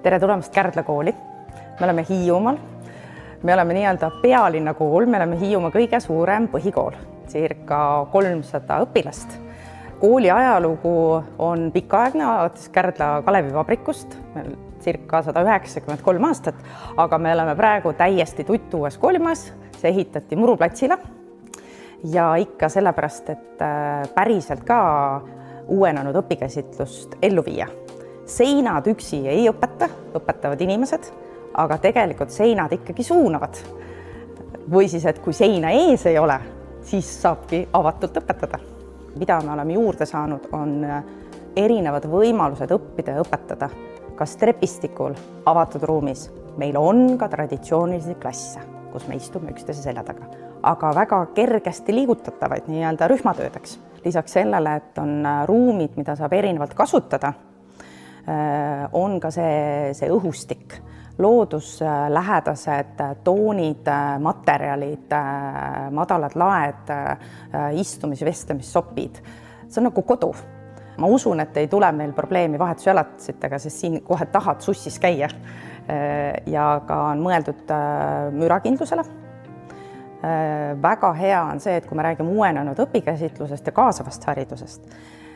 Tere tulemast Kärdla kooli. Me oleme Hiiumaal. Me oleme nii-öelda pealinna kool, me oleme Hiiumaa kõige suurem põhikool, circa 300 õpilast. Kooli ajalugu on pikaaegne, alates Kärdla Kalevivabrikust, meil circa 193 aastat, aga me oleme praegu täiesti tuttuues koolimajas, see ehitati Muruplatsile ja ikka sellepärast, et päriselt ka uuenenud õpikäsitlust ellu viia. Seinad üksi ei õpeta, õpetavad inimesed, aga tegelikult seinad ikkagi suunavad. Või siis, et kui seina ees ei ole, siis saabki avatult õpetada. Mida me oleme juurde saanud, on erinevad võimalused õppida ja õpetada. Kas trepistikul, avatud ruumis. Meil on ka traditsioonilisi klasse, kus me istume üksteise selja taga, aga väga kergesti liigutatavaid nii-öelda rühmatöödeks. Lisaks sellele, et on ruumid, mida saab erinevalt kasutada, on ka see õhustik, looduslähedased toonid, materjalid, madalad laed, istumis-vestemissopid. See on nagu kodu. Ma usun, et ei tule meil probleemi vahetusjalatitega, sest siin kohe tahad sussis käia. Ja ka on mõeldud mürakindlusele. Väga hea on see, et kui me räägime uuenenud õpikäsitlusest ja kaasavast haridusest,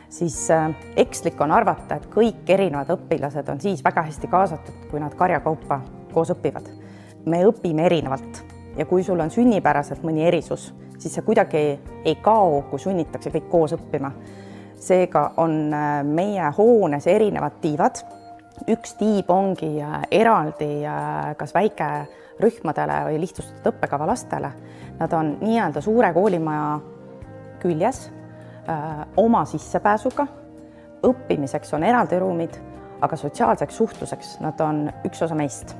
siis ekslik on arvata, et kõik erinevad õpilased on siis väga hästi kaasatud, kui nad karjakaupa koos õpivad. Me õpime erinevalt ja kui sul on sünnipäraselt mõni erisus, siis see kuidagi ei kao, kui sunnitakse kõik koos õppima. Seega on meie hoones erinevad tiivad. Üks tiib ongi eraldi kas väike rühmadele või lihtsustatud õppekava lastele. Nad on nii-öelda suure koolimaja küljes, oma sissepääsuga, õppimiseks on eraldi ruumid, aga sotsiaalseks suhtluseks nad on üks osa meist.